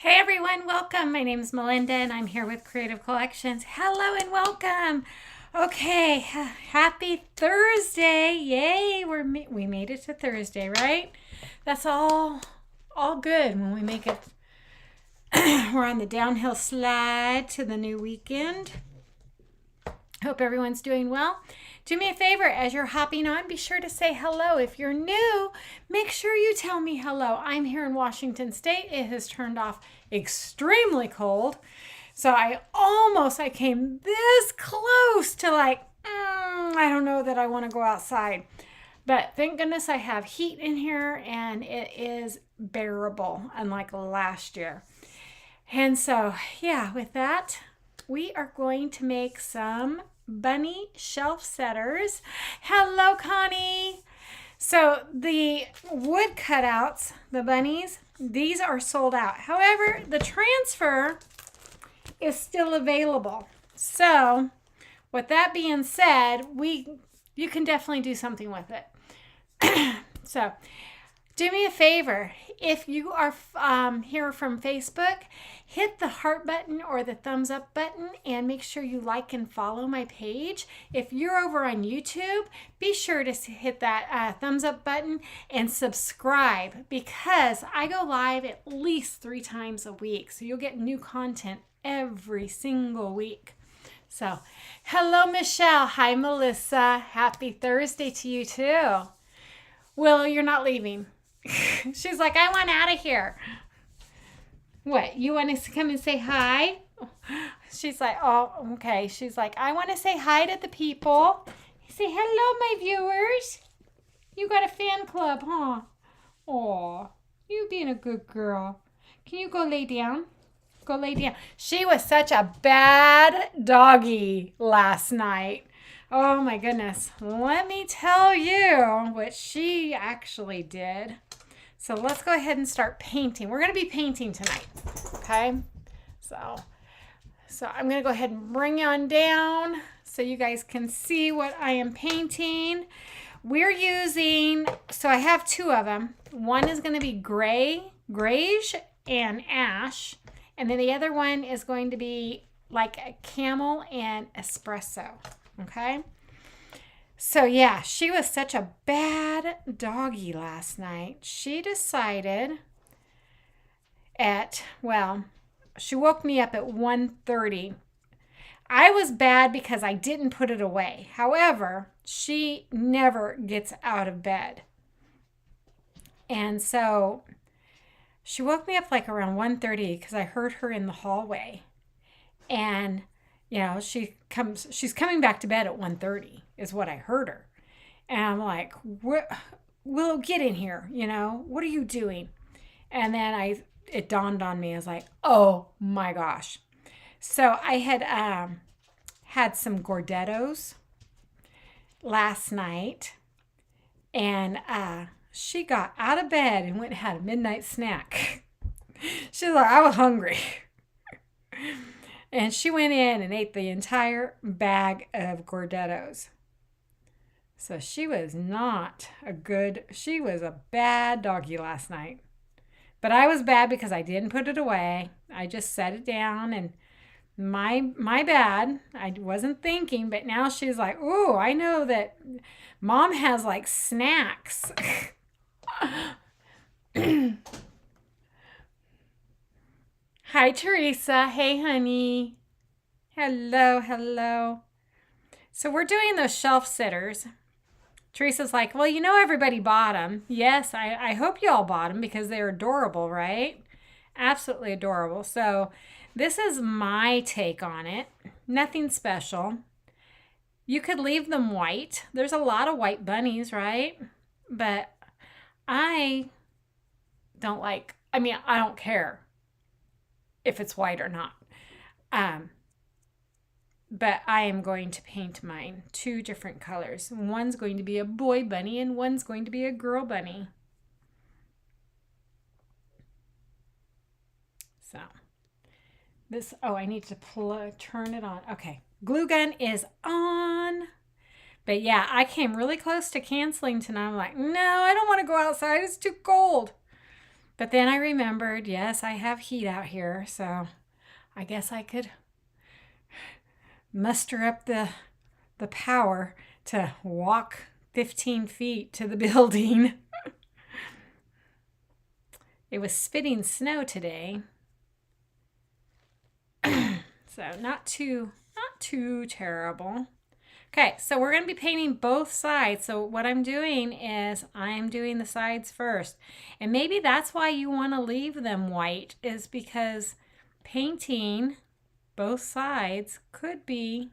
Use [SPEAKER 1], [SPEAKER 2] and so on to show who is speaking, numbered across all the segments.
[SPEAKER 1] Hey everyone, welcome. My name is Melinda and I'm here with Creative Collections. Hello and welcome. Okay, happy Thursday. Yay, we made it to Thursday, right? That's all good when we make it. We're on the downhill slide to the new weekend. Hope everyone's doing well. Do me a favor, as you're hopping on, be sure to say hello. If you're new, make sure you tell me hello. I'm here in Washington State. It has turned off extremely cold. So I came this close to I don't know that I want to go outside. But thank goodness I have heat in here and it is bearable, unlike last year. And so, yeah, with that, we are going to make some bunny shelf setters. Hello, Connie. So the wood cutouts, the bunnies, these are sold out. However, the transfer is still available. So with that being said, you can definitely do something with it. So do me a favor. If you are here from Facebook, hit the heart button or the thumbs up button and make sure you like and follow my page. If you're over on YouTube, be sure to hit that thumbs up button and subscribe because I go live at least 3 times a week. So you'll get new content every single week. So, hello, Michelle. Hi, Melissa. Happy Thursday to you too. Well, you're not leaving. She's like, I want out of here. What, you want to come and say hi? She's like, oh, okay. She's like, I want to say hi to the people. Say hello, my viewers. You got a fan club, huh? Aw, you being a good girl. Can you go lay down? Go lay down. She was such a bad doggy last night. Oh my goodness. Let me tell you what she actually did. So let's go ahead and start painting. We're going to be painting tonight. Okay? So I'm going to go ahead and bring you on down so you guys can see what I am painting. We're using, so I have 2 of them. One is going to be grayish and ash. And then the other one is going to be like a camel and espresso. Okay? So yeah, she was such a bad doggy last night. She decided she woke me up at 1:30. I was bad because I didn't put it away. However, she never gets out of bed. And so she woke me up like around 1:30 because I heard her in the hallway. And she's coming back to bed at 1:30 is what I heard her. And I'm like, Willow, get in here. What are you doing? And then it dawned on me. I was like, oh my gosh. So I had some Gordettos last night. And she got out of bed and went and had a midnight snack. She's like, I was hungry. And she went in and ate the entire bag of Gordettos. So she was she was a bad doggy last night. But I was bad because I didn't put it away. I just set it down and my bad. I wasn't thinking, but now she's like, ooh, I know that Mom has like snacks. Hi, Teresa. Hey, honey. Hello. So we're doing those shelf sitters. Teresa's like, well, everybody bought them. Yes, I hope you all bought them because they're adorable, right? Absolutely adorable. So this is my take on it. Nothing special. You could leave them white. There's a lot of white bunnies, right? But I don't care if it's white or not. But I am going to paint mine 2 different colors. One's going to be a boy bunny and one's going to be a girl bunny. So I need to turn it on. Okay, glue gun is on. But yeah, I came really close to canceling tonight. I'm like, no, I don't want to go outside. It's too cold. But then I remembered, yes, I have heat out here, so I guess I could muster up the power to walk 15 feet to the building. It was spitting snow today. So not too terrible. Okay, so we're going to be painting both sides. So what I'm doing is I'm doing the sides first. And maybe that's why you want to leave them white, is because painting both sides could be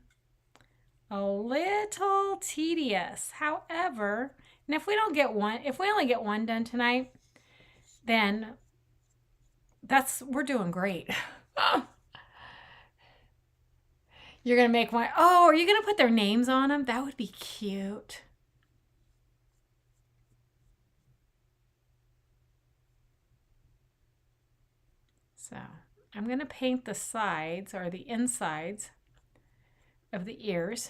[SPEAKER 1] a little tedious. However, and if we only get one done tonight, then we're doing great. You're going to make one. Oh, are you going to put their names on them? That would be cute. So I'm going to paint the sides or the insides of the ears.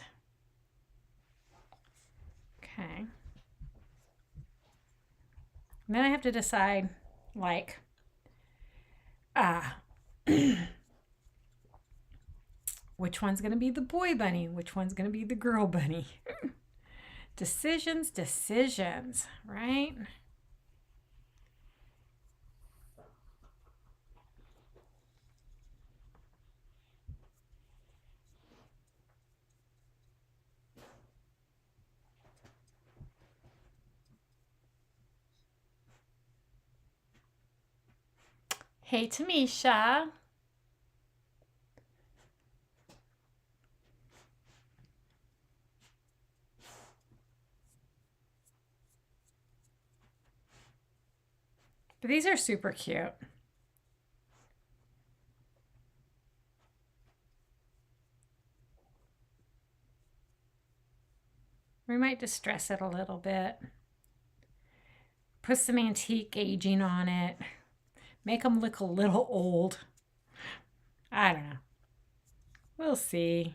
[SPEAKER 1] Okay. And then I have to decide, like, which one's going to be the boy bunny? Which one's going to be the girl bunny? Decisions, right? Hey, Tamisha. But these are super cute. We might distress it a little bit. Put some antique aging on it. Make them look a little old. I don't know. We'll see.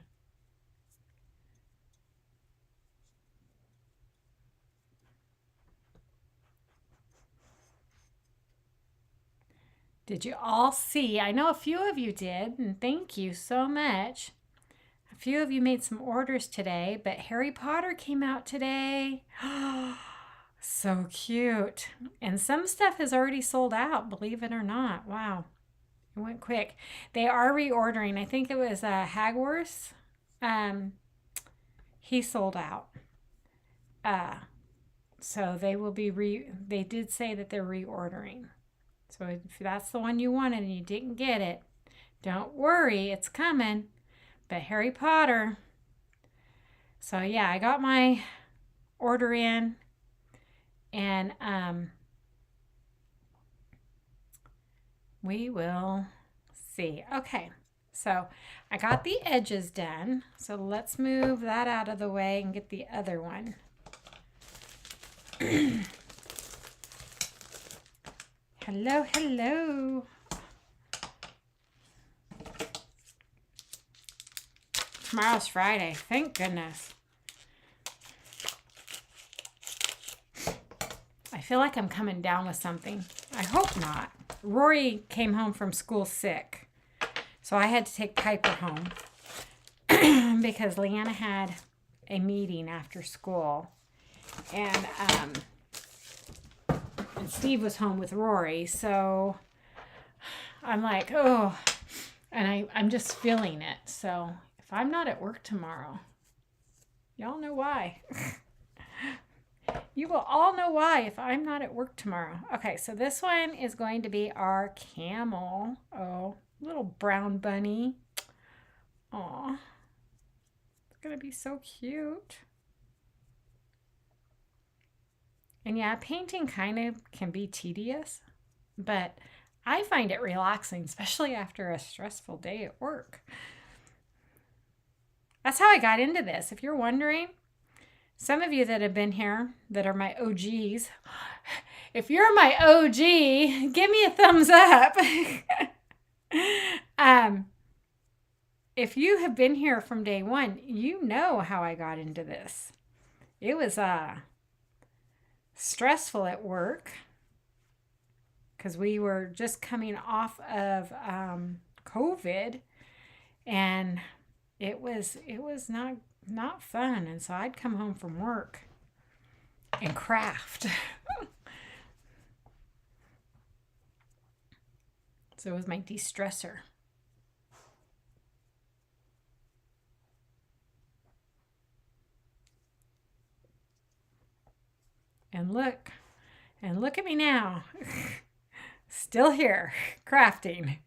[SPEAKER 1] Did you all see? I know a few of you did, and thank you so much. A few of you made some orders today, but Harry Potter came out today. So cute. And some stuff has already sold out, believe it or not. Wow. It went quick. They are reordering. I think it was Hagworth. He sold out. So they will be they did say that they're reordering. So if that's the one you wanted and you didn't get it, don't worry, it's coming. But Harry Potter. So yeah, I got my order in, and we will see. Okay, so I got the edges done. So let's move that out of the way and get the other one. Hello, hello. Tomorrow's Friday. Thank goodness. I feel like I'm coming down with something. I hope not. Rory came home from school sick, so I had to take Piper home because Leanna had a meeting after school, and Steve was home with Rory, so I'm like, oh, and I'm just feeling it. So if I'm not at work tomorrow, y'all know why. You will all know why if I'm not at work tomorrow. Okay, so this one is going to be our camel. Oh, little brown bunny. Aw, it's going to be so cute. And yeah, painting kind of can be tedious, but I find it relaxing, especially after a stressful day at work. That's how I got into this. If you're wondering, some of you that have been here that are my OGs, if you're my OG, give me a thumbs up. If you have been here from day one, you know how I got into this. It was stressful at work because we were just coming off of COVID, and it was not fun. And so I'd come home from work and craft. So it was my de-stressor. And look at me now. Still here, crafting.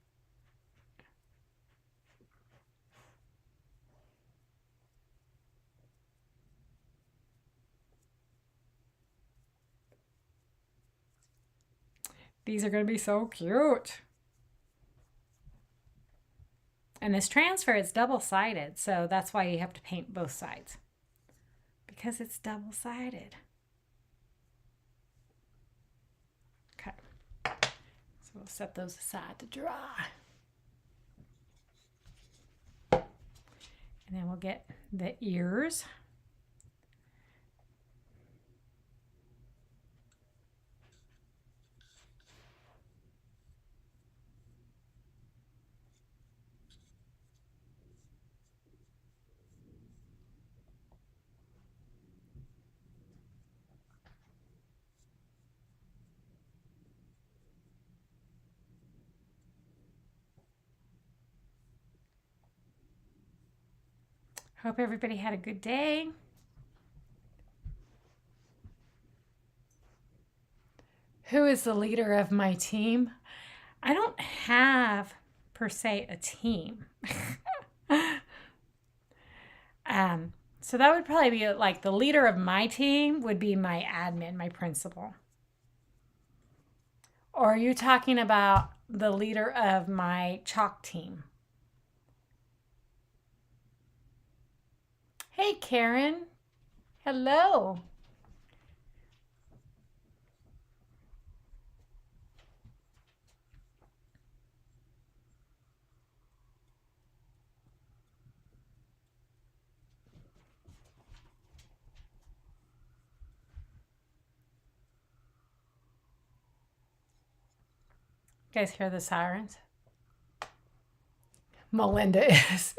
[SPEAKER 1] These are going to be so cute. And this transfer is double-sided, so that's why you have to paint both sides. Because it's double-sided. Okay. So we'll set those aside to dry. And then we'll get the ears. Hope everybody had a good day. Who is the leader of my team? I don't have, per se, a team. So that would probably be like the leader of my team would be my admin, my principal. Or are you talking about the leader of my chalk team? Hey, Karen. Hello. You guys hear the sirens? Melinda is.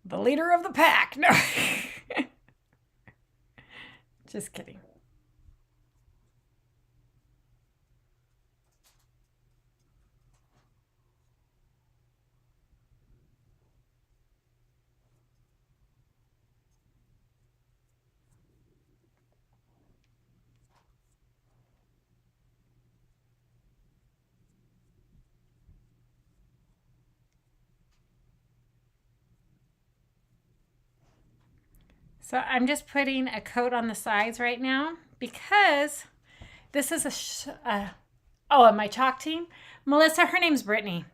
[SPEAKER 1] The leader of the pack. No. Just kidding. So I'm just putting a coat on the sides right now because this is and my chalk team, Melissa, her name's Brittany.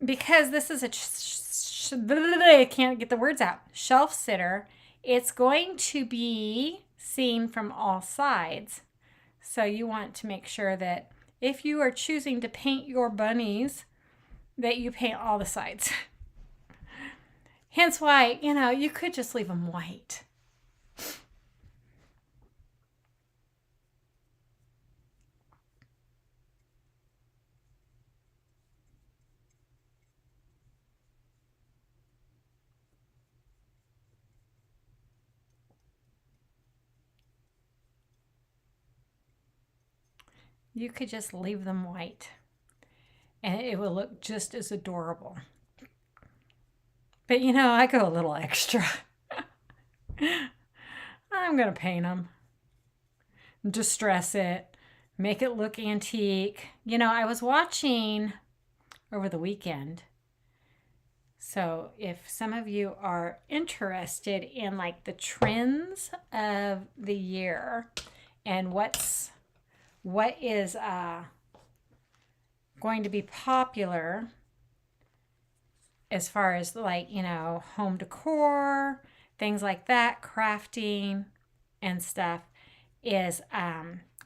[SPEAKER 1] Because this is I can't get the words out, shelf sitter, it's going to be seen from all sides. So you want to make sure that if you are choosing to paint your bunnies, that you paint all the sides. Hence why, you could just leave them white. You could just leave them white and it will look just as adorable. But I go a little extra. I'm going to paint them, distress it, make it look antique. I was watching over the weekend. So if some of you are interested in like the trends of the year and what is going to be popular as far as like, home decor, things like that, crafting and stuff, is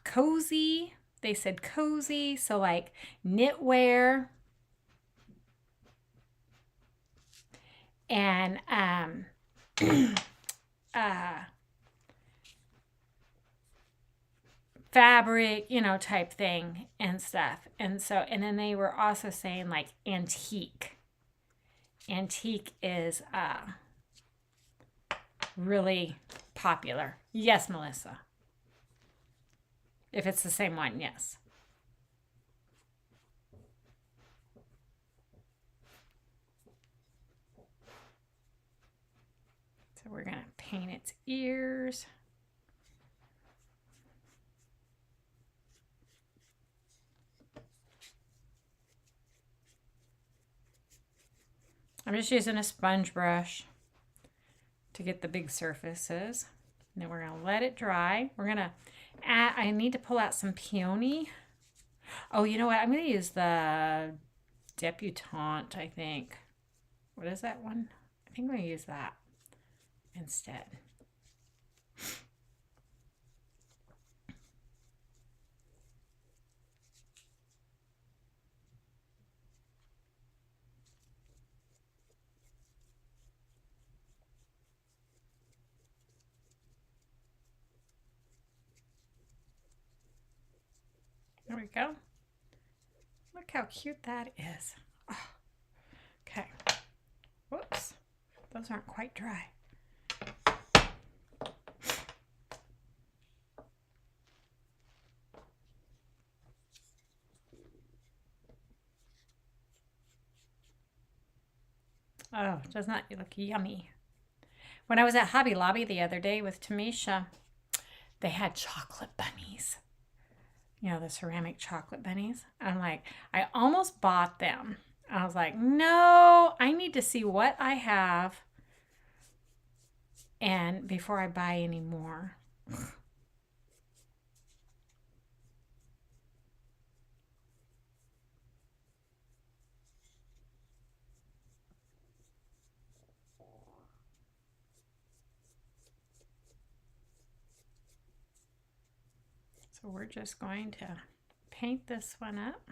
[SPEAKER 1] cozy. They said cozy, so like knitwear and fabric, type thing and stuff. And so, and then they were also saying like antique. Antique is really popular. Yes, Melissa. If it's the same one, yes. So we're going to paint its ears. I'm just using a sponge brush to get the big surfaces. And then we're going to let it dry. We're going to add, I need to pull out some peony. Oh, you know what? I'm going to use the Debutante, I think. What is that one? I think I'm going to use that instead. There we go. Look how cute that is. Oh, okay. Whoops. Those aren't quite dry. Oh, does not look yummy. When I was at Hobby Lobby the other day with Tamisha, they had chocolate bunnies. The ceramic chocolate bunnies. I'm like, I almost bought them. I was like, no, I need to see what I have and before I buy any more. So we're just going to paint this one up.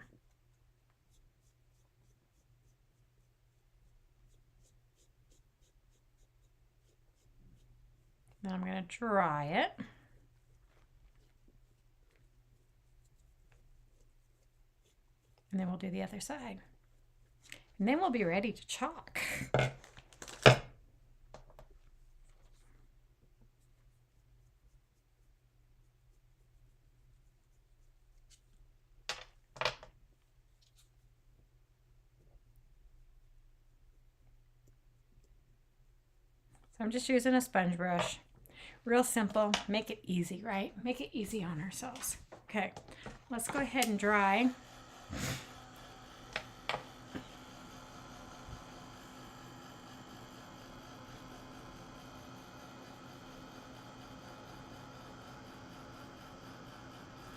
[SPEAKER 1] Then I'm going to dry it. And then we'll do the other side. And then we'll be ready to chalk. So I'm just using a sponge brush. Real simple. Make it easy, right? Make it easy on ourselves. Okay, let's go ahead and dry.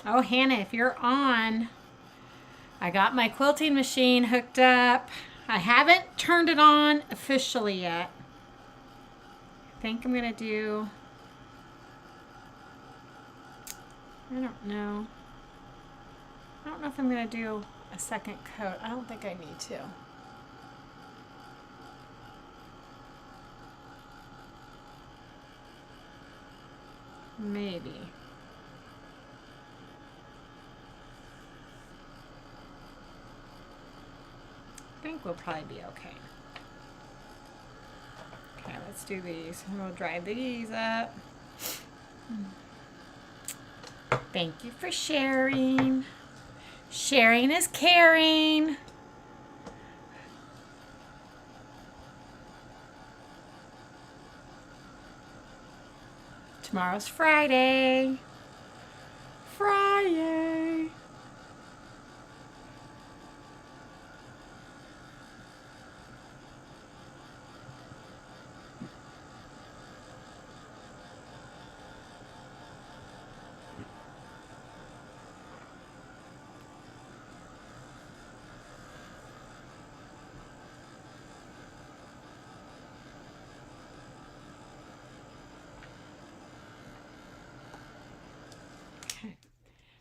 [SPEAKER 1] Oh, Hannah, if you're on, I got my quilting machine hooked up. I haven't turned it on officially yet. I think I'm going to do, I don't know. I don't know if I'm going to do a second coat. I don't think I need to. Maybe. I think we'll probably be okay. Okay, let's do these. We'll dry these up. Thank you for sharing. Sharing is caring. Tomorrow's Friday. Friday.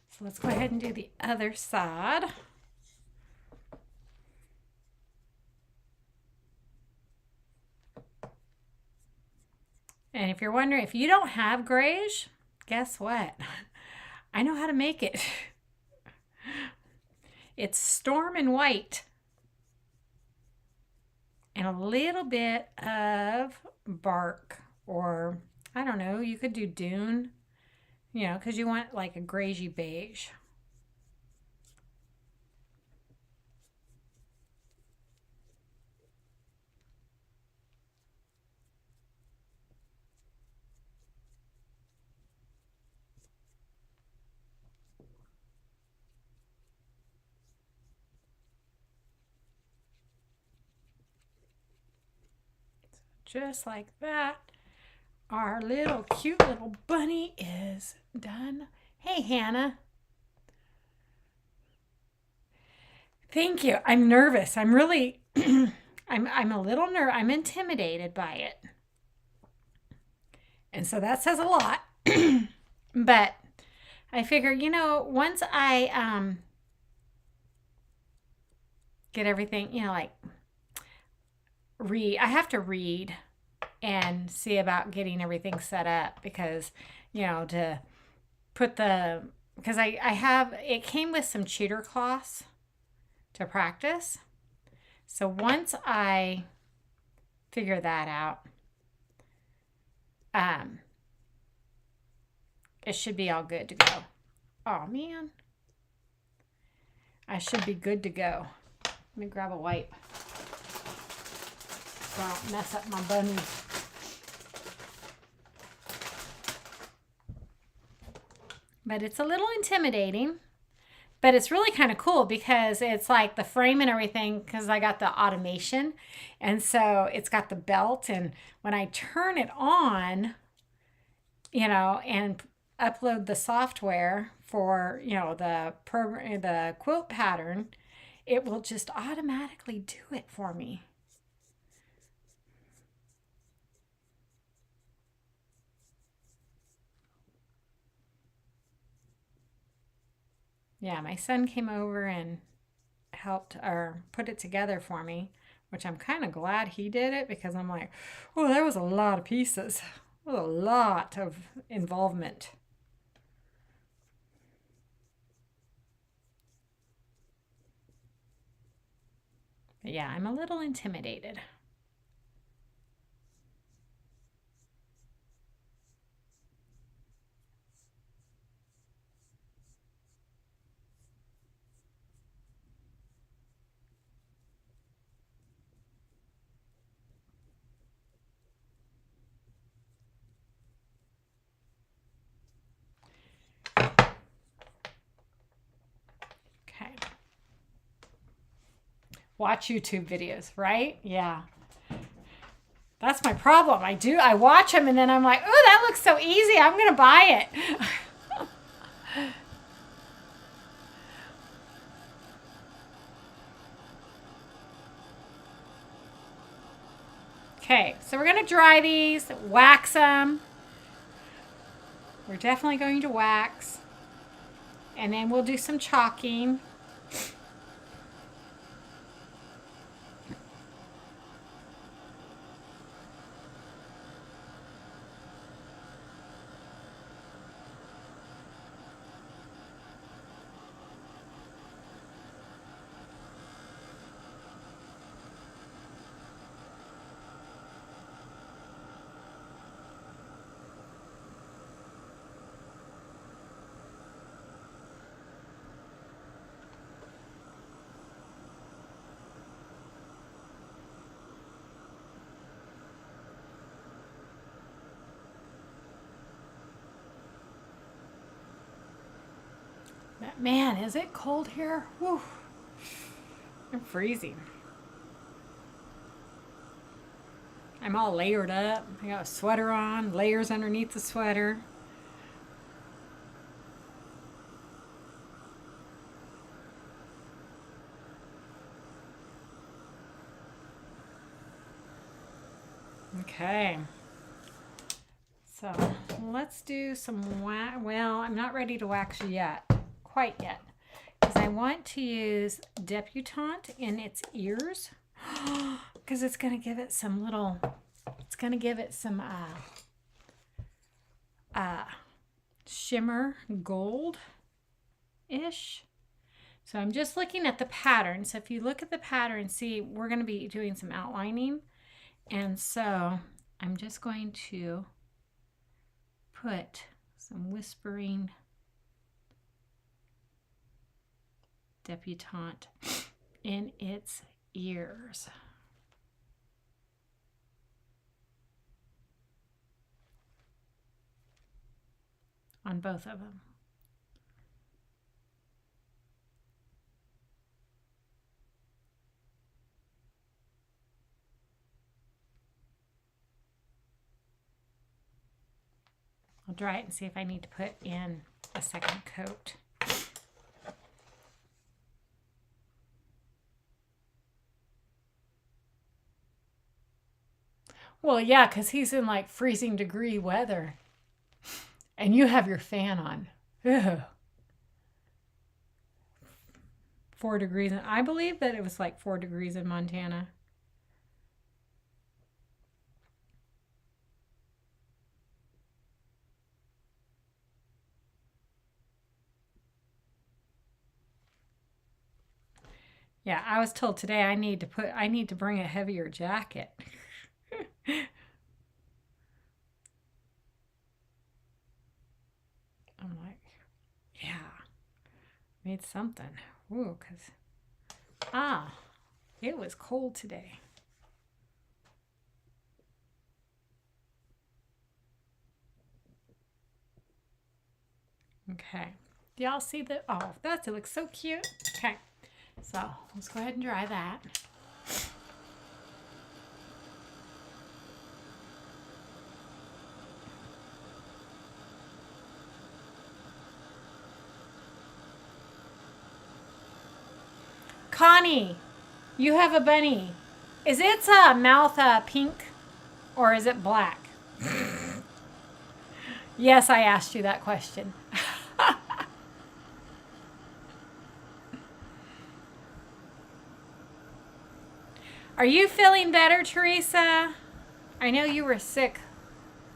[SPEAKER 1] So let's go ahead and do the other side. And if you're wondering, if you don't have grayish, guess what? I know how to make it. It's storm and white. And a little bit of bark, or I don't know, you could do dune, you know, because you want like a grayish beige. Just like that, our little cute little bunny is done. Hey, Hannah. Thank you. I'm nervous. I'm really, I'm a little I'm intimidated by it. And so that says a lot. But I figure, you know, once I get everything, you know, like I have to read and see about getting everything set up, because, you know, to put because I have, it came with some cheater cloths to practice. So once I figure that out, it should be all good to go. Oh man, I should be good to go. Let me grab a wipe so I don't mess up my bunny. But it's a little intimidating, but it's really kind of cool because it's like the frame and everything, because I got the automation, and so it's got the belt, and when I turn it on, you know, and upload the software for, you know, the quilt pattern, it will just automatically do it for me. Yeah, my son came over and helped or put it together for me, which I'm kind of glad he did it, because I'm like, oh, there was a lot of pieces. There was a lot of involvement. But yeah, I'm a little intimidated. Okay. Watch YouTube videos, right? Yeah. That's my problem. I watch them and then I'm like, oh, that looks so easy. I'm going to buy it. Okay, so we're going to dry these, wax them. We're definitely going to wax. And then we'll do some chalking. Man, is it cold here? Whew. I'm freezing. I'm all layered up. I got a sweater on, layers underneath the sweater. Okay. So let's do some wax. Well, I'm not ready to wax yet. Quite yet, because I want to use debutante in its ears, because it's going to give it some little, it's going to give it some shimmer gold-ish. So I'm just looking at the pattern. So if you look at the pattern, see, we're going to be doing some outlining. And so I'm just going to put some Whispering Debutante in its ears. On both of them. I'll dry it and see if I need to put in a second coat. Well, yeah, because he's in like freezing degree weather. And you have your fan on. Ugh. 4 degrees. And I believe that it was like 4 degrees in Montana. Yeah, I was told today I need to bring a heavier jacket. I'm like, yeah, made something. Ooh, because, it was cold today. Okay. Do y'all see the, oh, it looks so cute. Okay. So let's go ahead and dry that. Connie, you have a bunny. Is its mouth pink or is it black? Yes, I asked you that question. Are you feeling better, Teresa? I know you were sick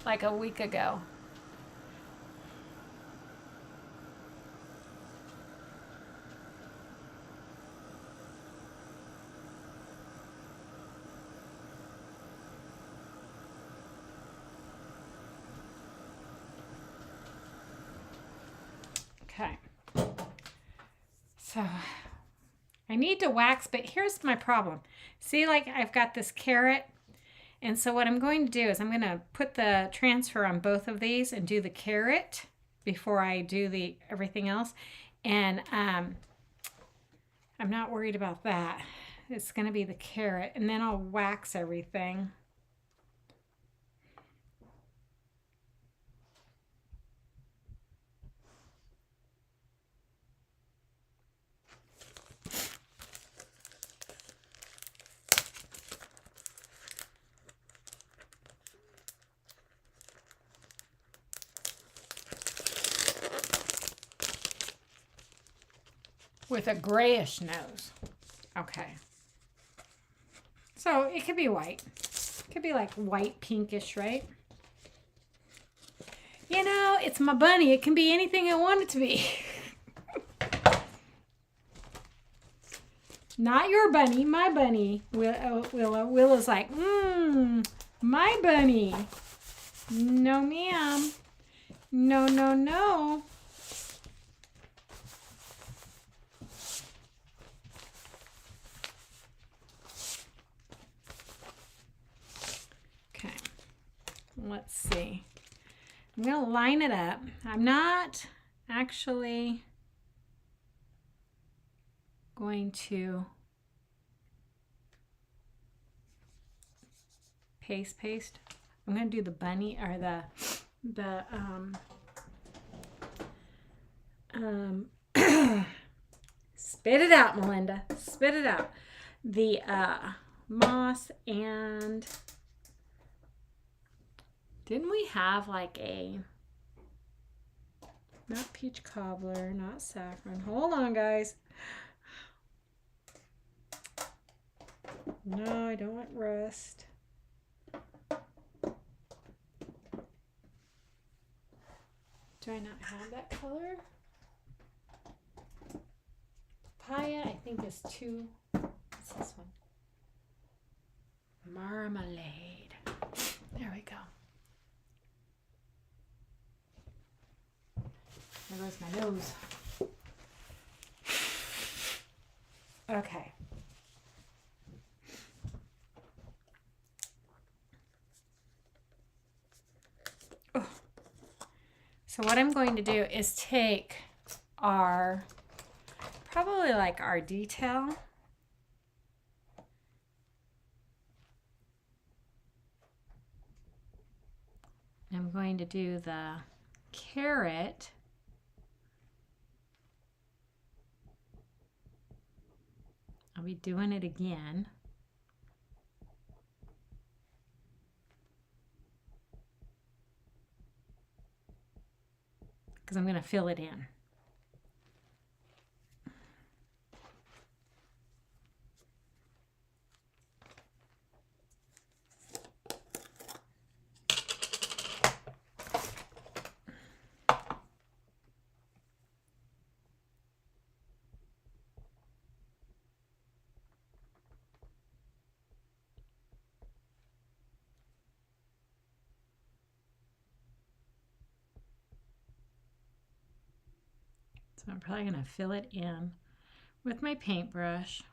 [SPEAKER 1] like a week ago. Okay. So I need to wax, but here's my problem. See, like I've got this carrot. And so what I'm going to do is I'm going to put the transfer on both of these and do the carrot before I do the everything else. And I'm not worried about that. It's going to be the carrot, and then I'll wax everything. With a grayish nose. Okay. So it could be white. It could be like white pinkish, right? You know, it's my bunny. It can be anything I want it to be. Not your bunny, my bunny. Willow's like, my bunny. No, ma'am. No, no, no. Okay, let's see. I'm going to line it up. I'm not actually going to paste. I'm going to do the bunny or the spit it out, Melinda. Spit it out. The moss and didn't we have like a not peach cobbler, not saffron. Hold on, guys. No, I don't want rust. Do I not have that color? Papaya, I think, is too. What's this one? Marmalade. There we go. There goes my nose. Okay. Oh. So what I'm going to do is take our, probably like our detail. I'm going to do the carrot. I'll be doing it again. Because I'm going to fill it in. So I'm probably going to fill it in with my paintbrush,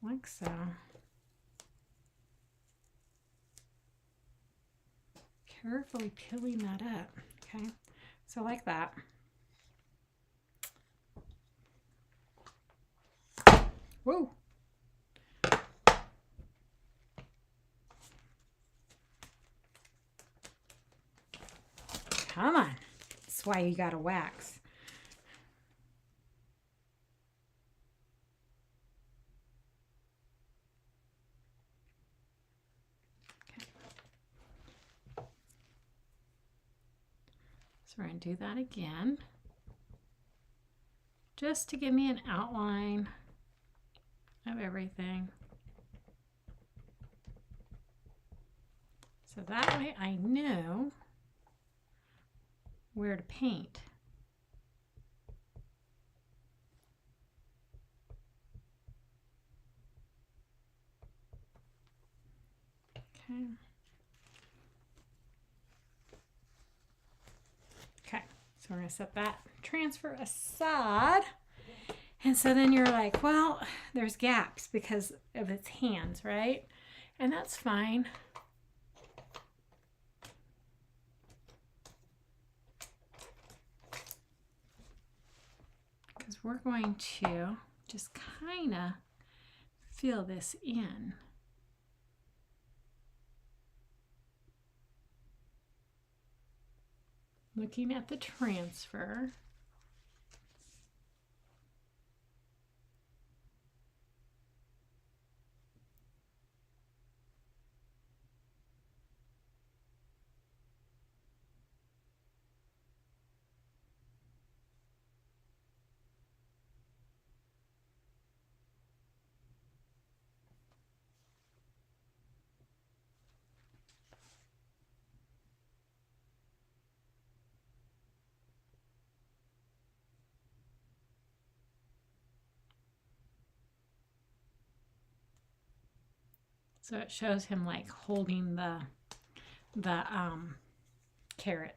[SPEAKER 1] like so. Carefully peeling that up, okay? So like that. Whoa! Come on. That's why you gotta wax. So we're going to do that again, just to give me an outline of everything. So that way I know where to paint. Okay. Okay, so we're going to set that transfer aside. And so then you're like, well, there's gaps because of its hands, right? And that's fine. Because we're going to just kind of fill this in. Looking at the transfer. So it shows him like holding the carrot.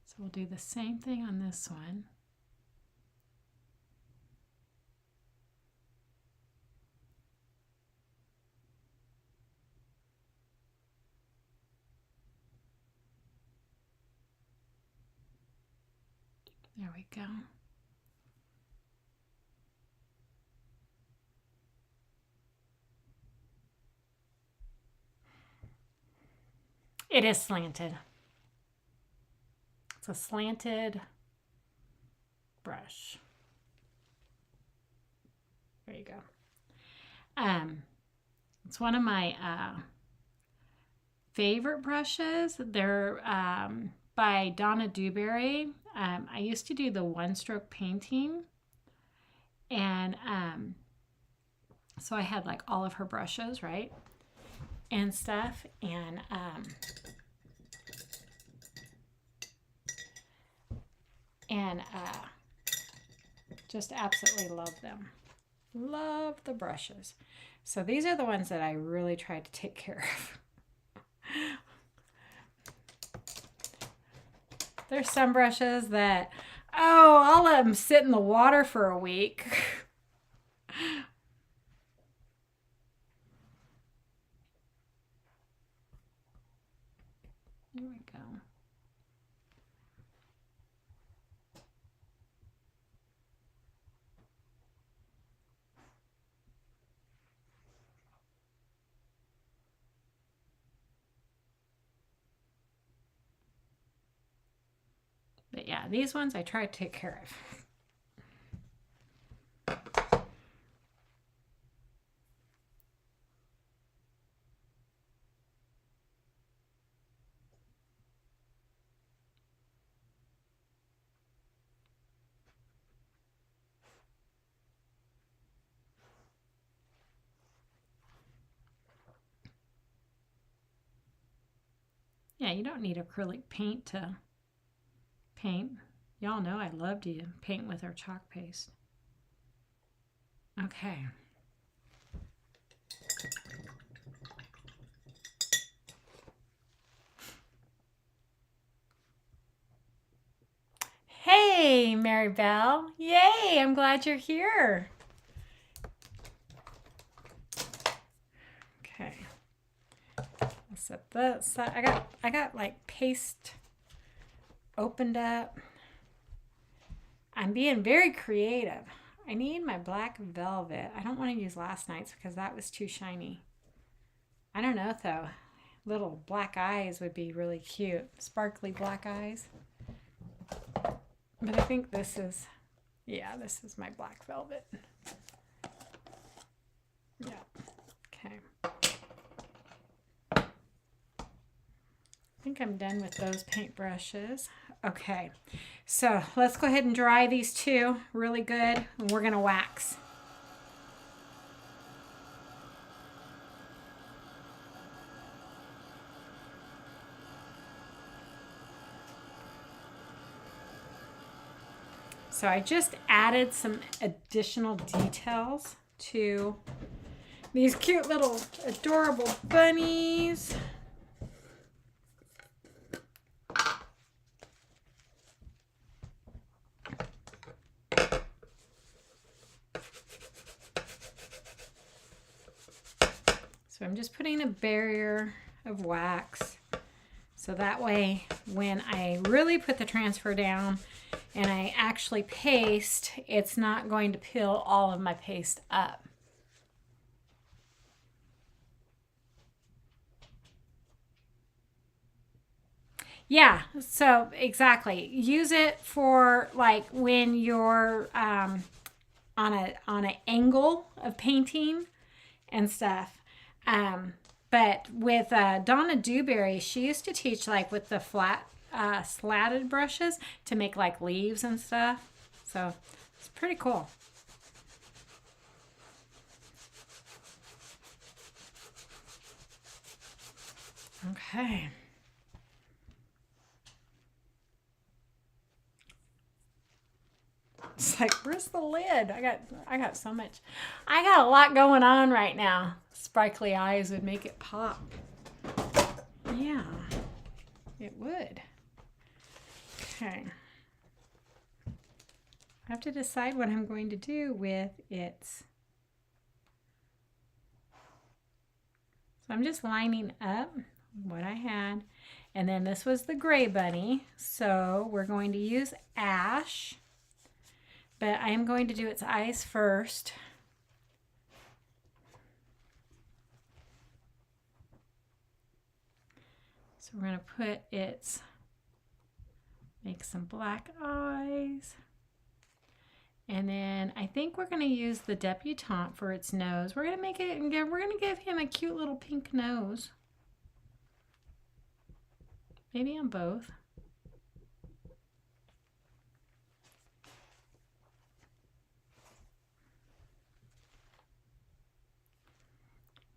[SPEAKER 1] So we'll do the same thing on this one. There we go. It is slanted. It's a slanted brush. There you go. It's one of my favorite brushes. They're by Donna Dewberry. I used to do the one-stroke painting, and so I had like all of her brushes, right, and stuff, and and just absolutely love them. Love the brushes. So these are the ones that I really tried to take care of. There's some brushes that, oh, I'll let them sit in the water for a week. There we go. But yeah, these ones I try to take care of. Yeah, you don't need acrylic paint to paint. Y'all know I love to paint with our chalk paste. Okay. Hey, Mary Belle. Yay, I'm glad you're here. Okay. I'll set this. I got like paste opened up. I'm being very creative. I need my black velvet. I don't want to use last night's because that was too shiny. I don't know though. Little black eyes would be really cute. Sparkly black eyes. But I think this is, yeah, this is my black velvet. Yeah. Okay. I think I'm done with those paintbrushes. Okay. So let's go ahead and dry these two really good. And we're going to wax. So I just added some additional details to these cute little adorable bunnies. So I'm just putting a barrier of wax. So that way when I really put the transfer down and I actually paste, it's not going to peel all of my paste up. Yeah, so exactly. Use it for like when you're on an angle of painting and stuff. But with Donna Dewberry, she used to teach like with the flat slatted brushes to make like leaves and stuff. So it's pretty cool. Okay. It's like, where's the lid? I got so much. I got a lot going on right now. Sparkly eyes would make it pop. Yeah, it would. Okay. I have to decide what I'm going to do with it. So I'm just lining up what I had. And then this was the gray bunny. So we're going to use ash. But I am going to do its eyes first. So we're going to put its, make some black eyes. And then I think we're going to use the debutante for its nose. We're going to make it, we're going to give him a cute little pink nose. Maybe on both.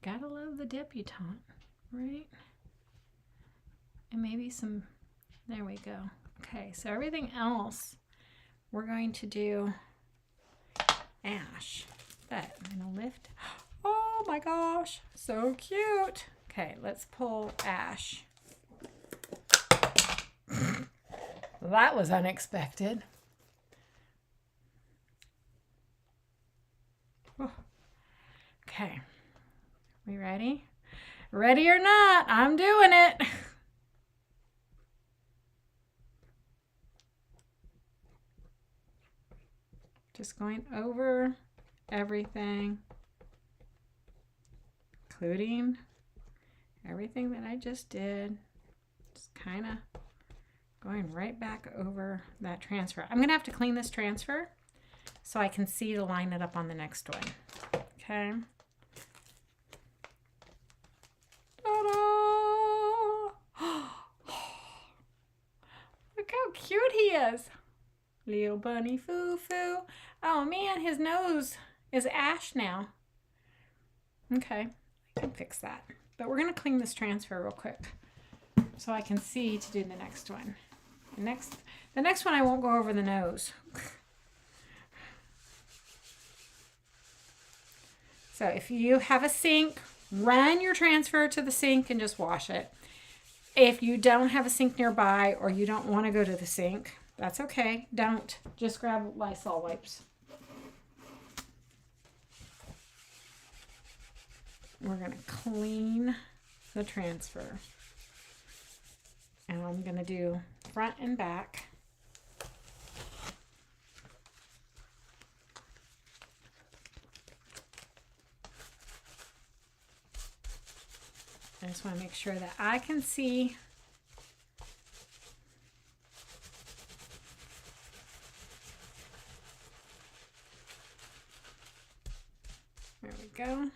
[SPEAKER 1] Gotta love the debutante, right? And maybe some, there we go. Okay, so everything else we're going to do ash. That I'm gonna lift. Oh my gosh, so cute. Okay, let's pull ash. That was unexpected. Oh. Okay, we ready? Ready or not, I'm doing it. Just going over everything, including everything that I just did. Just kind of going right back over that transfer. I'm going to have to clean this transfer so I can see to line it up on the next one. Okay. Look how cute he is. Little bunny foo-foo. Oh man, his nose is ash now. Okay, I can fix that. But we're going to clean this transfer real quick so I can see to do the next one. The next one I won't go over the nose. So if you have a sink, run your transfer to the sink and just wash it. If you don't have a sink nearby or you don't want to go to the sink, that's okay. Don't. Just grab Lysol wipes. We're going to clean the transfer. And I'm going to do front and back. I just want to make sure that I can see there we go.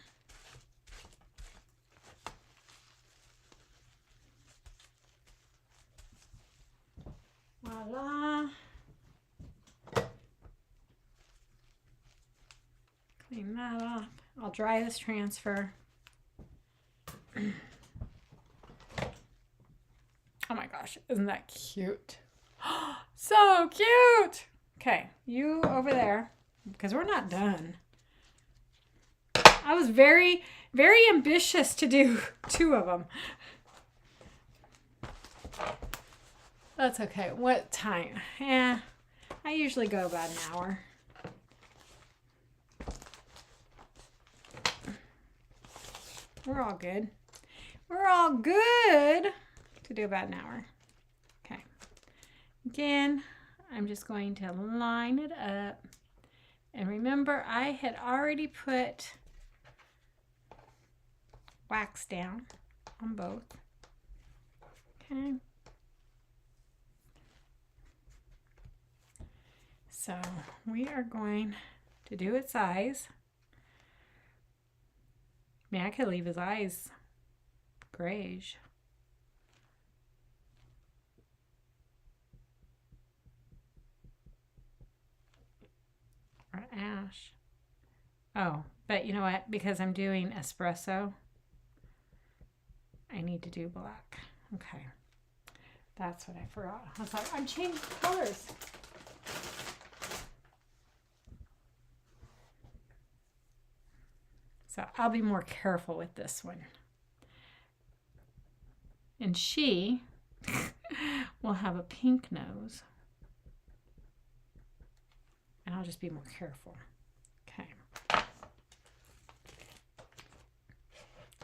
[SPEAKER 1] Voila. Clean that up. I'll dry this transfer. Oh my gosh, isn't that cute? So cute! Okay, you over there, because we're not done. I was very, very ambitious to do 2 of them. That's okay. What time? Yeah, I usually go about an hour. We're all good. We're all good to do about an hour. Okay. Again, I'm just going to line it up. And remember, I had already put wax down on both. Okay. So we are going to do its eyes. I mean, I could leave his eyes grayish. Or ash. Oh, but you know what? Because I'm doing espresso, I need to do black. Okay. That's what I forgot. I was like, I'm changing colors. So I'll be more careful with this one. And she will have a pink nose. And I'll just be more careful. Okay.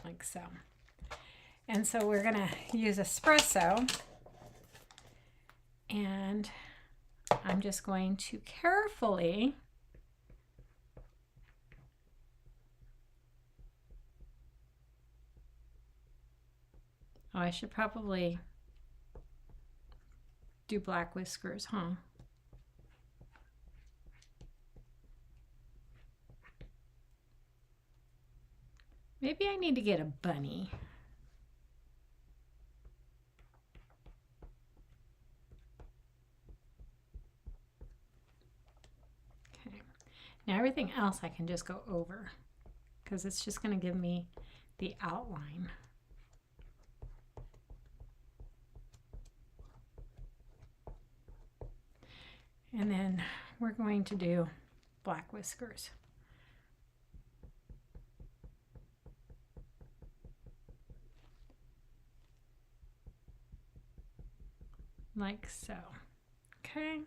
[SPEAKER 1] Like so. And so we're going to use espresso. And I'm just going to carefully I should probably do black whiskers, huh? Maybe I need to get a bunny. Okay. Now everything else I can just go over because it's just going to give me the outline. And then we're going to do black whiskers. Like so. Okay,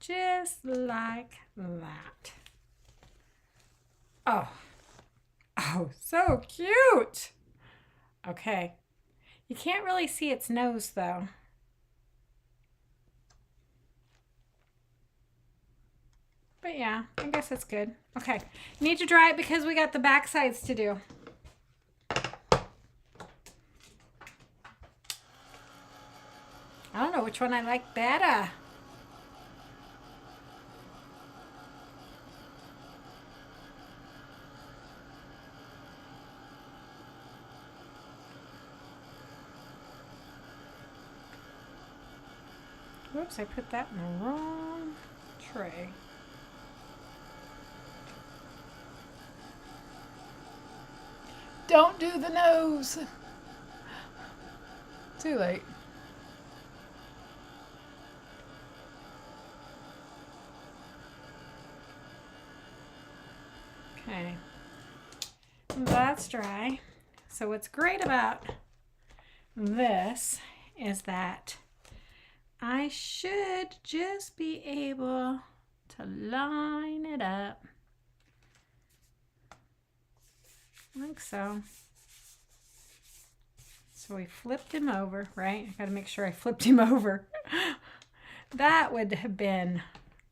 [SPEAKER 1] just like that. Oh, so cute. Okay, you can't really see its nose though. But yeah, I guess it's good. Okay, need to dry it because we got the back sides to do. I don't know which one I like better. Whoops, I put that in the wrong tray. Don't do the nose. Too late. Okay, that's dry. So what's great about this is that I should just be able to line it up like so. So we flipped him over, right? I gotta make sure I flipped him over. That would have been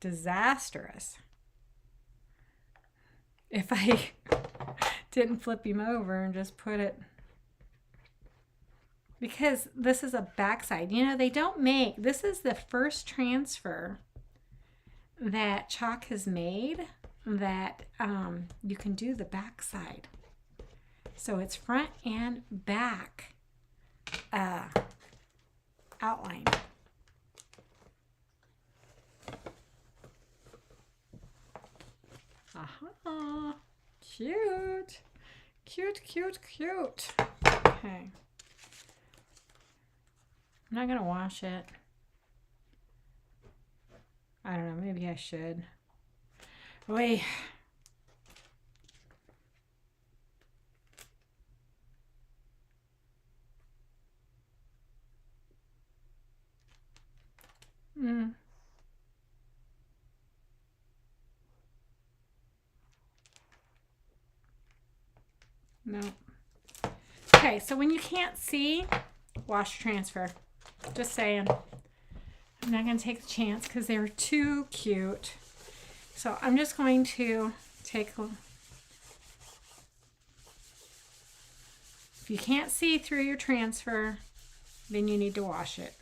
[SPEAKER 1] disastrous if I didn't flip him over and just put it, because this is a backside. You know, they don't make, this is the first transfer that Chalk has made that you can do the backside. So it's front and back outline. Aha, cute, cute, cute, cute. Okay, I'm not gonna wash it. I don't know, maybe I should. Wait. No. Okay, so when you can't see, wash transfer. Just saying. I'm not going to take the chance because they were too cute. So I'm just going to take a... If you can't see through your transfer, then you need to wash it.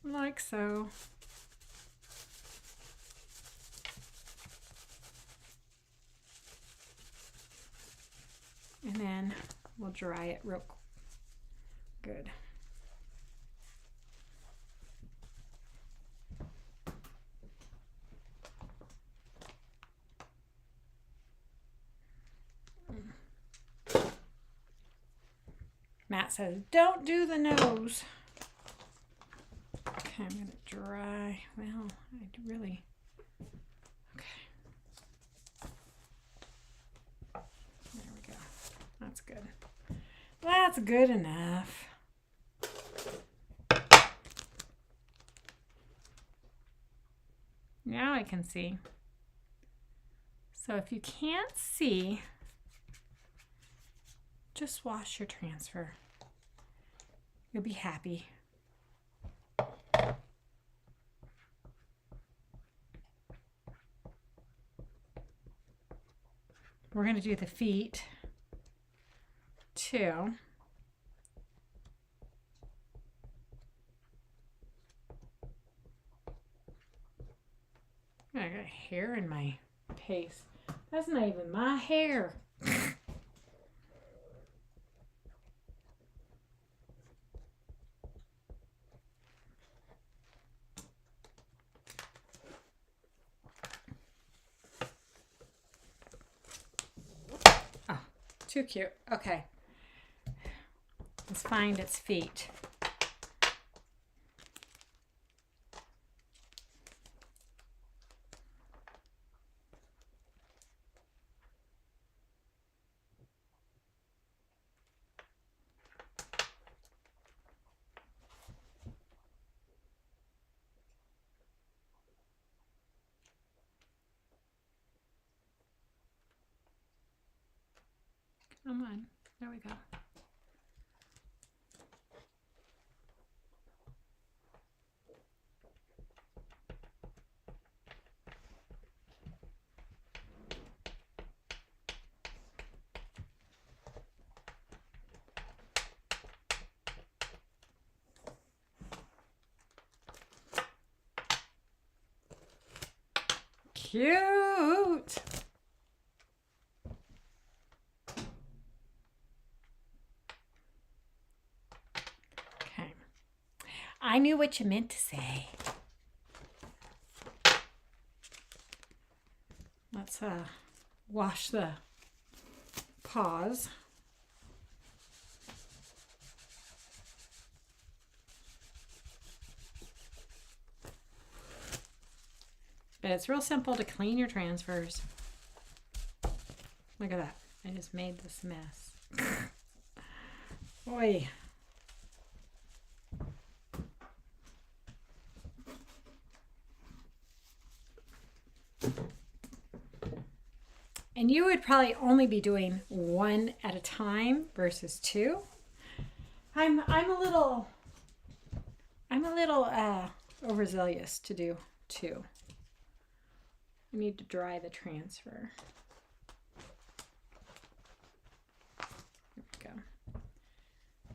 [SPEAKER 1] Like so. And then we'll dry it real good. Matt says, don't do the nose. Okay, I'm going to dry. Well, I really... That's good. That's good enough. Now I can see. So if you can't see, just wash your transfer. You'll be happy. We're going to do the feet too. I got hair in my paste. That's not even my hair. Oh, too cute. Okay. Let's find its feet. Come on. There we go. Cute. Okay. I knew what you meant to say. Let's wash the paws. But it's real simple to clean your transfers. Look at that. I just made this mess. Oy. And you would probably only be doing one at a time versus two. I'm a little overzealous to do two. I need to dry the transfer. There we go.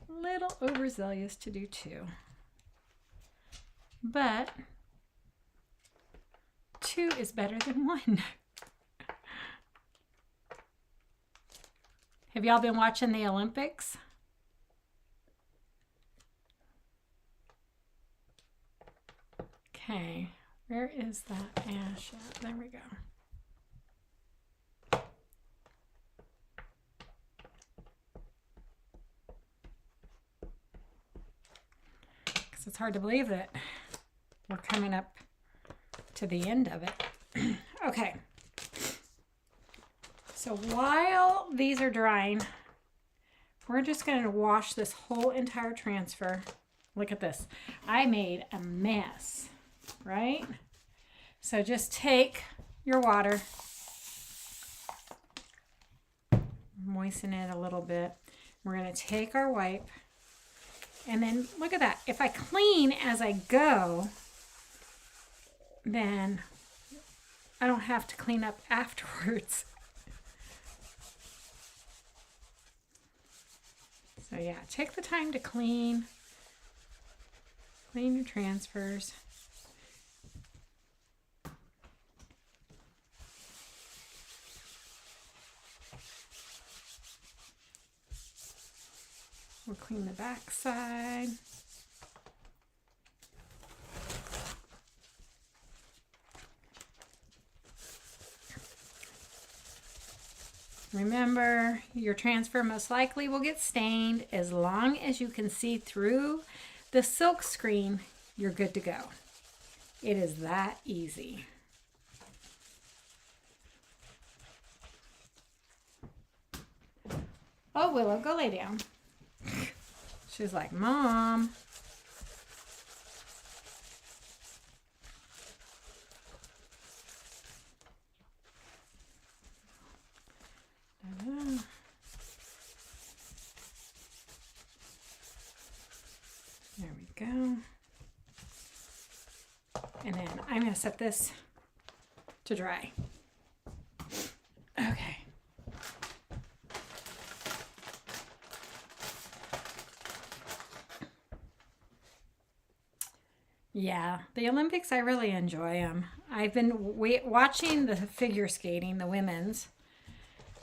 [SPEAKER 1] A little overzealous to do two. But two is better than one. Have y'all been watching the Olympics? Okay, where is that ash at? There we go. Because it's hard to believe that we're coming up to the end of it. Okay. So while these are drying, we're just going to wash this whole entire transfer. Look at this. I made a mess, right? So just take your water, moisten it a little bit. We're going to take our wipe, and then look at that. If I clean as I go, then I don't have to clean up afterwards. So yeah, take the time to clean your transfers. We'll clean the back side. Remember, your transfer most likely will get stained. As long as you can see through the silk screen, you're good to go. It is that easy. Oh, Willow, go lay down. She's like, Mom. There we go. And then I'm going to set this to dry. Okay. Yeah, the Olympics, I really enjoy them. I've been watching the figure skating, the women's.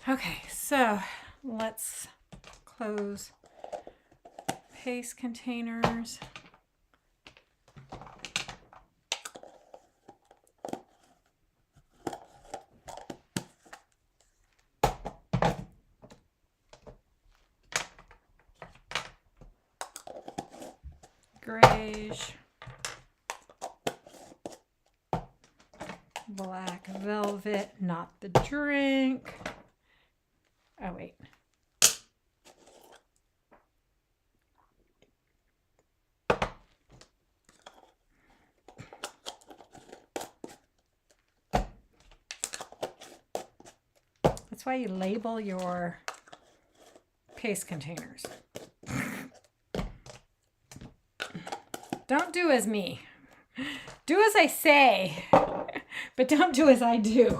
[SPEAKER 1] Okay, so let's close paste containers. Grayish. Black velvet, not the drink. Oh, wait. That's why you label your case containers. Don't do as me. Do as I say, but don't do as I do.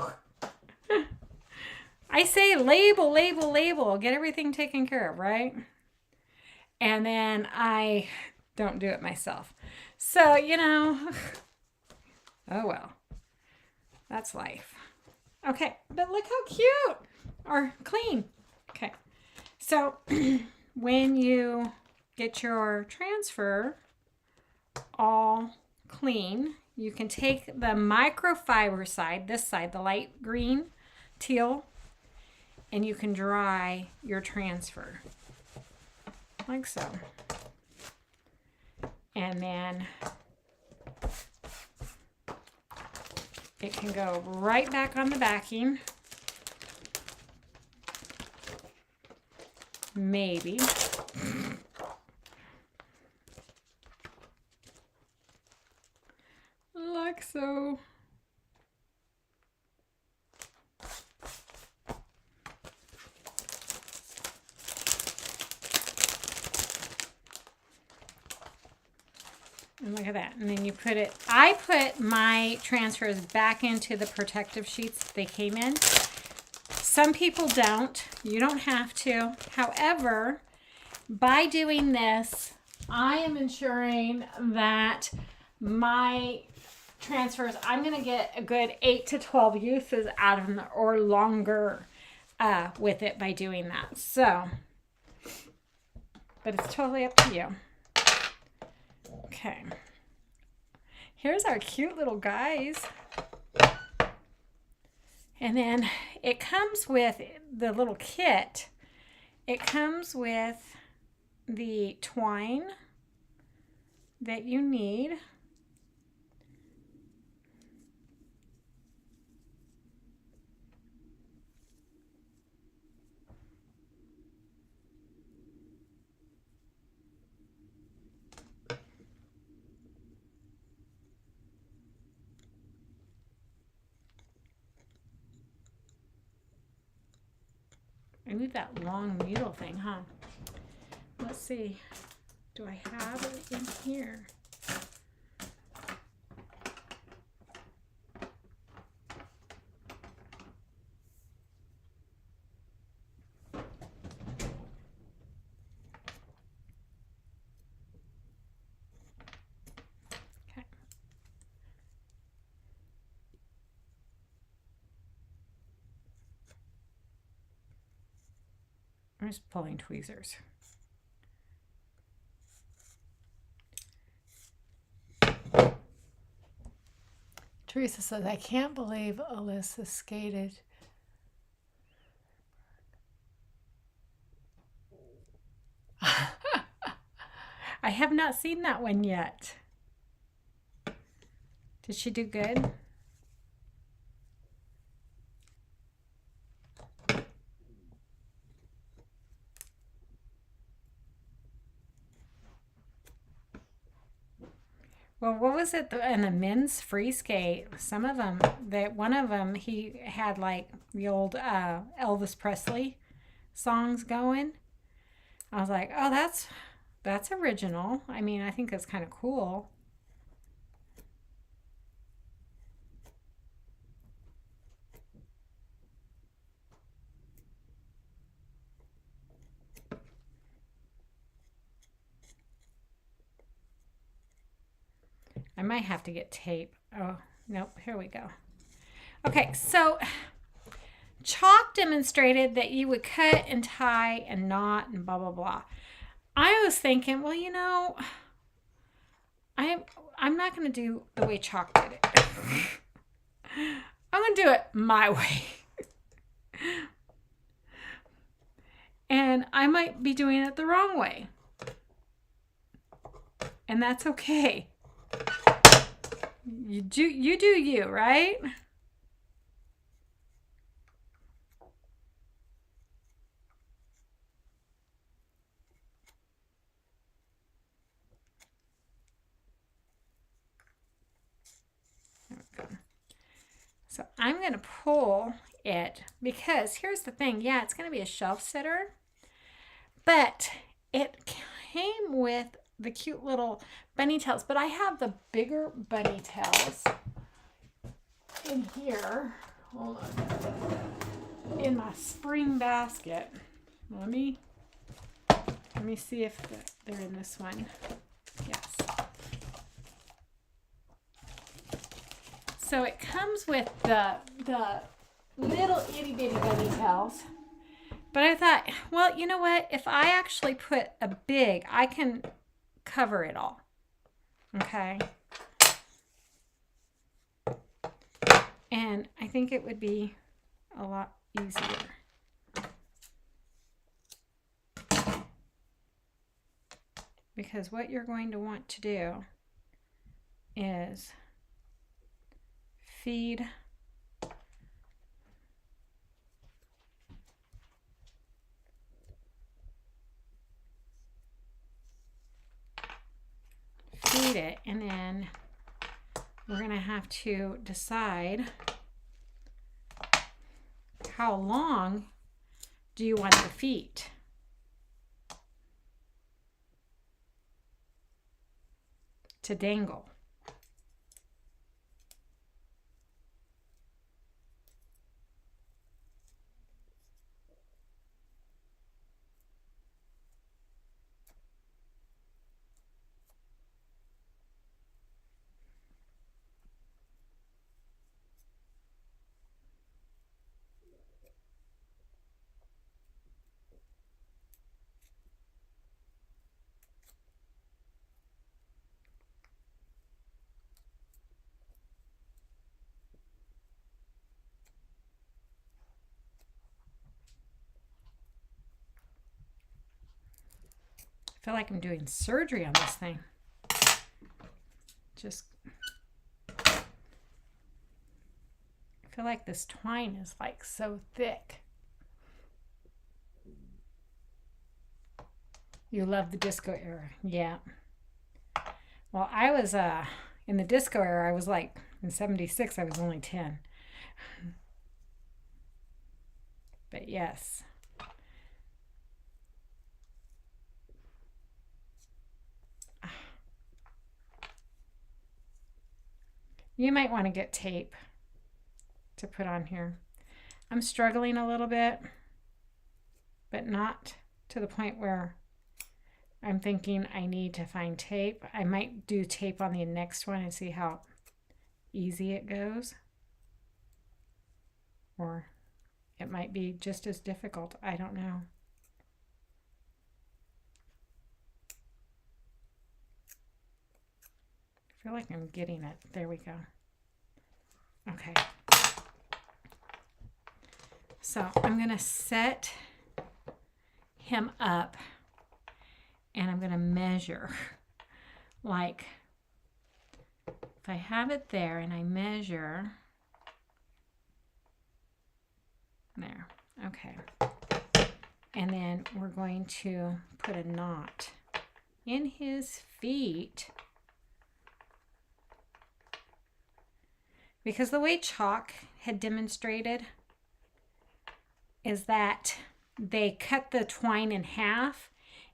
[SPEAKER 1] I say label, label, label. Get everything taken care of, right? And then I don't do it myself. So, you know, oh well. That's life. Okay, but look how cute or clean. Okay, so when you get your transfer all clean, you can take the microfiber side, this side, the light green, teal, and you can dry your transfer like so. And then it can go right back on the backing. Maybe. Like so. And look at that. And then you put it, I put my transfers back into the protective sheets they came in. Some people don't. You don't have to. However, by doing this, I am ensuring that my transfers, I'm going to get a good 8 to 12 uses out of them or longer with it by doing that. So, but it's totally up to you. Okay. Here's our cute little guys. And then it comes with the little kit. It comes with the twine that you need. I need that long needle thing, huh? Let's see. Do I have it in here? Okay. I'm just pulling tweezers. Teresa says, I can't believe Alyssa skated. I have not seen that one yet. Did she do good? Well, what was it in the men's free skate? Some of them, one of them, he had like the old Elvis Presley songs going. I was like, oh, that's original. I mean, I think that's kind of cool. I might have to get tape. Oh, nope, here we go. Okay, so Chalk demonstrated that you would cut and tie and knot and blah, blah, blah. I was thinking, well, you know, I'm not going to do the way Chalk did it. I'm going to do it my way. And I might be doing it the wrong way. And that's okay. You do you, right? There we go. So I'm going to pull it because here's the thing. Yeah, it's going to be a shelf sitter, But it came with the cute little bunny tails, but I have the bigger bunny tails in here. Hold on. In my spring basket. Let me see if they're in this one. Yes. So it comes with the little itty bitty bunny tails. But I thought, well, you know what? If I actually put a big, I can cover it all. Okay. And I think it would be a lot easier. Because what you're going to want to do is feed it, and then we're going to have to decide how long do you want the feet. To dangle. I feel like I'm doing surgery on this thing. Just, I feel like this twine is like so thick. You love the disco era. Yeah. Well, I was in the disco era, I was like, in 76, I was only 10. But yes. You might want to get tape to put on here. I'm struggling a little bit, but not to the point where I'm thinking I need to find tape. I might do tape on the next one and see how easy it goes. Or it might be just as difficult. I don't know. I feel like I'm getting it. There we go. Okay. So I'm going to set him up and I'm going to measure. Like, if I have it there and I measure, there, okay. And then we're going to put a knot in his feet. Because the way Chalk had demonstrated is that they cut the twine in half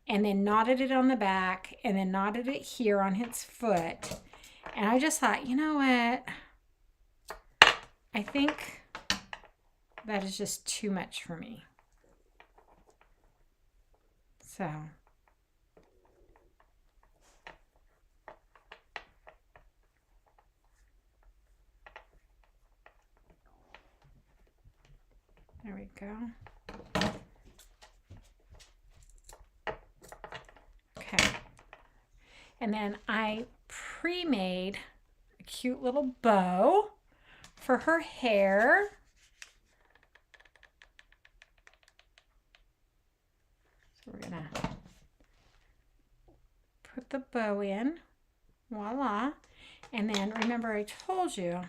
[SPEAKER 1] and then knotted it on the back and then knotted it here on his foot. And I just thought, you know what? I think that is just too much for me. So there we go. Okay. And then I pre-made a cute little bow for her hair. So we're gonna put the bow in. Voila. And then remember I told you,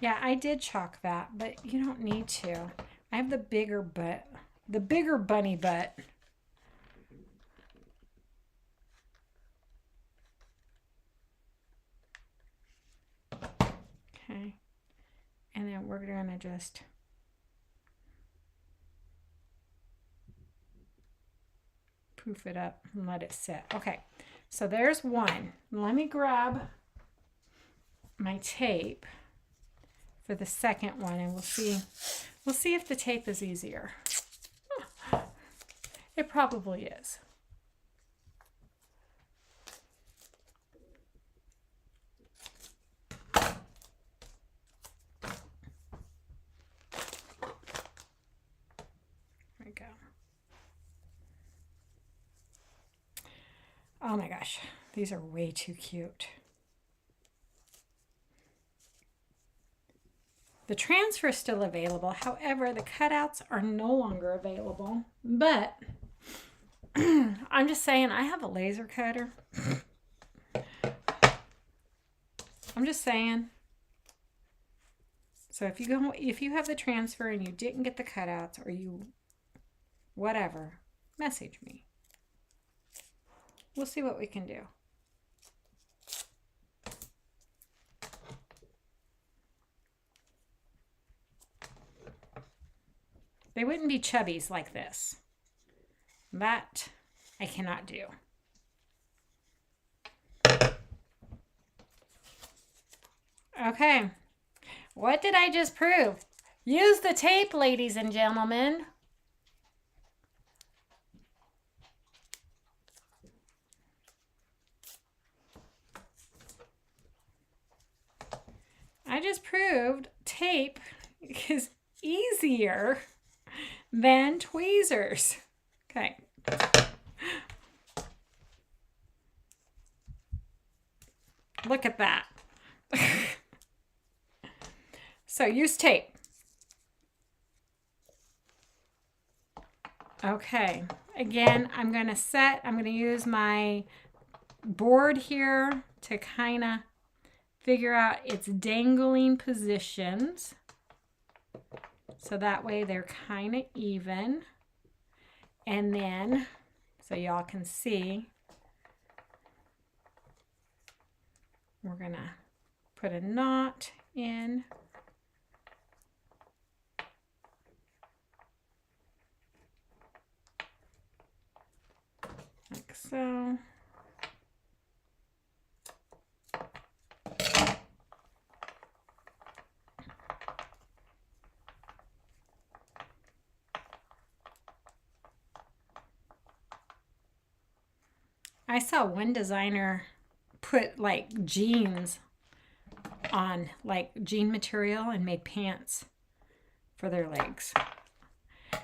[SPEAKER 1] yeah, I did chalk that, but you don't need to. I have the bigger butt, the bigger bunny butt. Okay. And then we're gonna just poof it up and let it sit. Okay, so there's one. Let me grab my tape for the second one, and we'll see if the tape is easier. It probably is. There we go. Oh my gosh, these are way too cute. The transfer is still available. However, the cutouts are no longer available. But I'm just saying, I have a laser cutter. I'm just saying. So if you have the transfer and you didn't get the cutouts, or you whatever, message me. We'll see what we can do. They wouldn't be chubbies like this. That I cannot do. Okay. What did I just prove? Use the tape, ladies and gentlemen. I just proved tape is easier than tweezers. Okay. Look at that. So use tape. Okay. Again, I'm going to use my board here to kind of figure out its dangling positions. So that way they're kind of even. And then, so y'all can see, we're going to put a knot in. Like so. I saw one designer put like jeans on like jean material and made pants for their legs.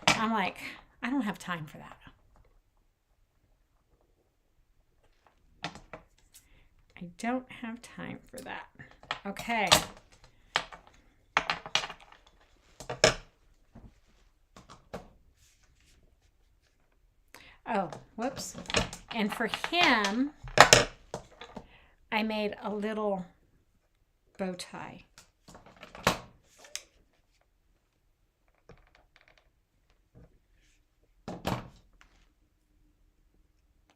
[SPEAKER 1] I'm like, I don't have time for that. I don't have time for that. Okay. Oh, whoops. And for him, I made a little bow tie.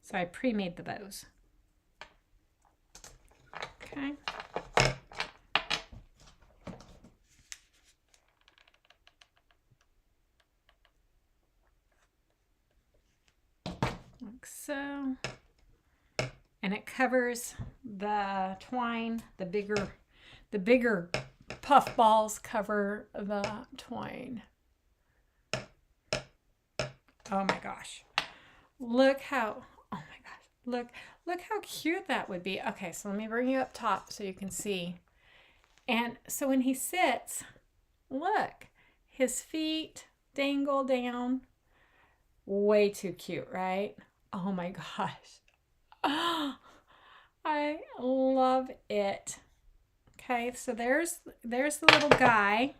[SPEAKER 1] So I pre-made the bows. Okay. Like so. And it covers the twine, the bigger puff balls cover the twine. Oh my gosh. Look how, oh my gosh, look how cute that would be. Okay, so let me bring you up top so you can see. And so when he sits, look, his feet dangle down. Way too cute, right? Oh my gosh. Oh, I love it. Okay, so there's the little guy.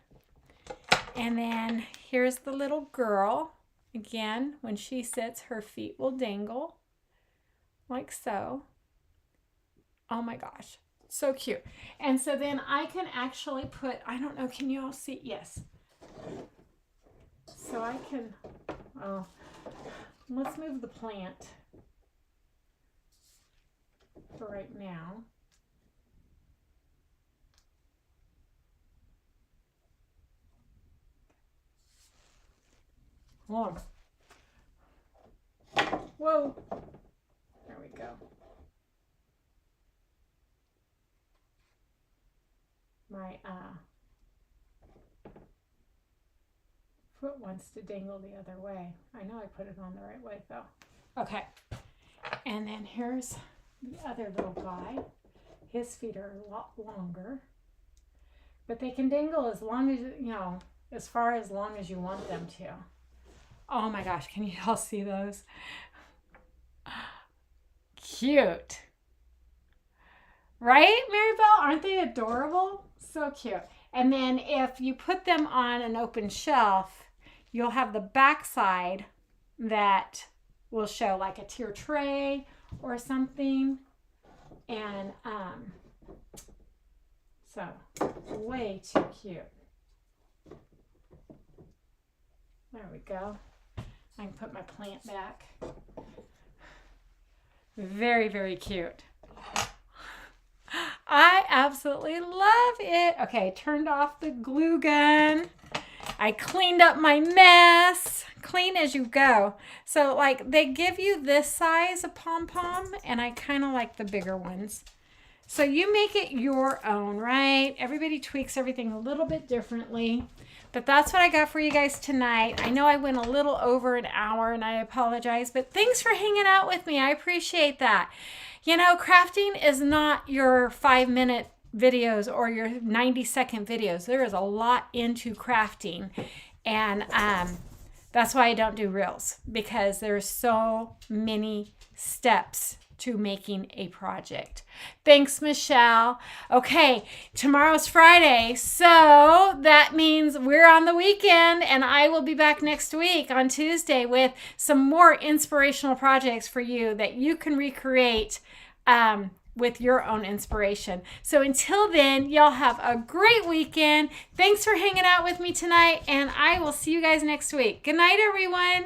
[SPEAKER 1] And then here's the little girl. Again, when she sits, her feet will dangle like so. Oh my gosh, so cute. And so then I can actually put, I don't know, can you all see? Yes. So I can, oh, let's move the plant for right now. Hold on. Whoa. There we go. My foot wants to dangle the other way. I know I put it on the right way though. Okay. And then here's the other little guy. His feet are a lot longer. But they can dangle as long as, as far as long as you want them to. Oh my gosh, can you all see those? Cute. Right, Maribel? Aren't they adorable? So cute. And then if you put them on an open shelf, you'll have the back side that will show like a tier tray or something. And so way too cute. There we go. I can put my plant back. Very, very cute. I absolutely love it. Okay, turned off the glue gun. I cleaned up my mess. Clean as you go. So like they give you this size of pom-pom and I kind of like the bigger ones. So you make it your own, right? Everybody tweaks everything a little bit differently. But that's what I got for you guys tonight. I know I went a little over an hour and I apologize, but thanks for hanging out with me. I appreciate that. Crafting is not your 5-minute videos or your 90-second videos. There is a lot into crafting. And that's why I don't do reels, because there's so many steps to making a project. Thanks, Michelle. Okay, tomorrow's Friday, so that means we're on the weekend, and I will be back next week on Tuesday with some more inspirational projects for you that you can recreate with your own inspiration. So until then, y'all have a great weekend. Thanks for hanging out with me tonight, and I will see you guys next week. Good night, everyone.